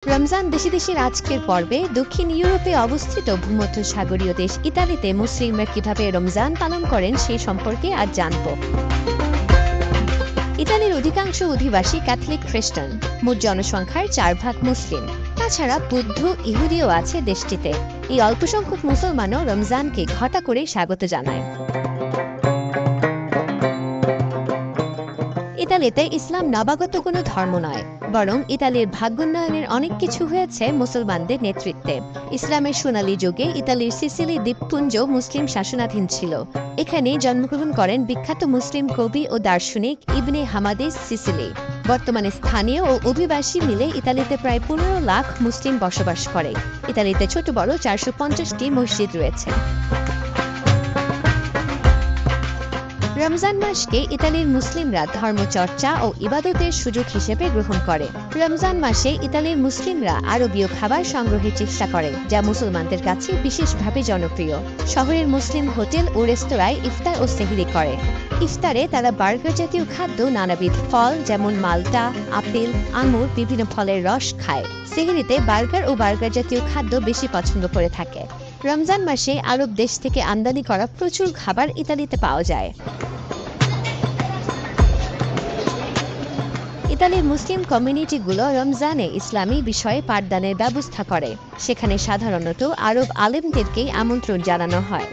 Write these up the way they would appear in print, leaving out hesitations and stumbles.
রমজান দেশে দেশের আজকের পর্বে দক্ষিণ ইউরোপে অবস্থিত ভূমধ্যসাগরীয় দেশ ইতালিতে মুসলিমরা কিভাবে রমজান পালন করেন সেই সম্পর্কে আজ জানব। ইতালির অধিকাংশ অধিবাসী ক্যাথলিক খ্রিস্টান, মোট জনসংখ্যার 4 ভাগ মুসলিম। তাছাড়া বৌদ্ধ ইহুদিও আছে দেশটিতে। এই অল্প সংখ্যক মুসলমানও রমজানকে ঘটা করে স্বাগত জানায়। ইতালিতে ইসলাম নবাগত কোনো ধর্ম নয়, বরং ইতালির ভাগ্যোন্নয়নের অনেক কিছু হয়েছে মুসলমানদের নেতৃত্বে। ইসলামের সোনালী যুগে ইতালির সিসিলি দ্বীপপুঞ্জ মুসলিম শাসনাধীন ছিল। এখানে জন্মগ্রহণ করেন বিখ্যাত মুসলিম কবি ও দার্শনিক ইবনে হামাদিস সিসিলি। বর্তমানে স্থানীয় ও অভিবাসী মিলে ইতালিতে প্রায় 15 লাখ মুসলিম বসবাস করে। ইতালিতে ছোট বড় 450টি মসজিদ রয়েছে। রমজান মাসকে ইতালির মুসলিমরা ধর্মচর্চা ও ইবাদতের সুযোগ হিসেবে গ্রহণ করে। রমজান মাসে ইতালির মুসলিমরা আরবীয় খাবার সংগ্রহের চেষ্টা করে, যা মুসলমানদের কাছে বিশেষভাবে জনপ্রিয়। শহরের মুসলিম হোটেল ও রেস্তোরাঁয় ইফতার ও সেহরি করে। ইফতারে তারা বার্গার জাতীয় খাদ্য, নানাবিধ ফল যেমন মাল্টা, আপেল, আঙুর, বিভিন্ন ফলের রস খায়। সেহরিতে বার্গার ও বার্গার জাতীয় খাদ্য বেশি পছন্দ করে থাকে। রমজান মাসে আরব দেশ থেকে আমদানি করা প্রচুর খাবার ইতালিতে পাওয়া যায়। ইতালির মুসলিম কমিউনিটিগুলো রমজানে ইসলামী বিষয়ে পাঠদানের ব্যবস্থা করে। সেখানে সাধারণত আরব আলেমদেরকেই আমন্ত্রণ জানানো হয়।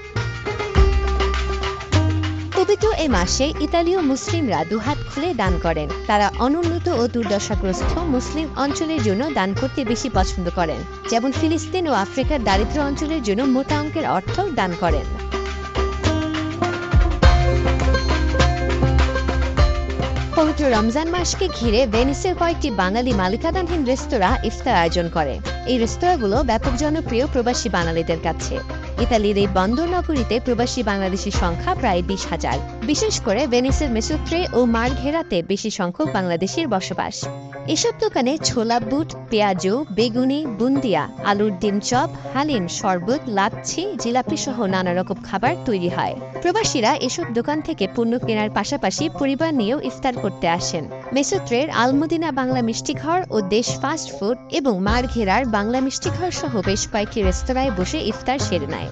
পবিত্র এ মাসে ইতালীয় মুসলিমরা দুহাত খুলে দান করেন। তারা অনুন্নত ও দুর্দশাগ্রস্ত মুসলিম অঞ্চলের জন্য দান করতে বেশি পছন্দ করেন, যেমন ফিলিস্তিন ও আফ্রিকার দারিদ্র অঞ্চলের জন্য মোটা অঙ্কের অর্থ দান করেন। পবিত্র রমজান মাসকে ঘিরে ভেনিসের কয়েকটি বাঙালি মালিকানাধীন রেস্তোরাঁ ইফতার আয়োজন করে। এই রেস্তোরাঁগুলো ব্যাপক জনপ্রিয় প্রবাসী বাঙালিদের কাছে। ইতালির এই বন্দর নগরীতে প্রবাসী বাংলাদেশী সংখ্যা প্রায় 20,000। বিশেষ করে ভেনিসের মেসোত্রে ও মার্ঘেরাতে বেশি সংখ্যক বাংলাদেশির বসবাস। এসব দোকানে ছোলা বুট, পেঁয়াজু, বেগুনি, বুন্দিয়া, আলুর ডিম চপ, হালিম, শরবত, লাচ্ছি, জিলাপি সহ নানা রকম খাবার তৈরি হয়। প্রবাসীরা এসব দোকান থেকে পণ্য কেনার পাশাপাশি পরিবার নিয়েও ইফতার করতে আসেন। মেসোত্রের আলমদিনা বাংলা মিষ্টিঘর ও দেশ ফাস্ট ফুড এবং মারঘেরার বাংলা মিষ্টিঘর সহ বেশ কয়েকটি রেস্তোরাঁয় বসে ইফতার সেরে নেয়।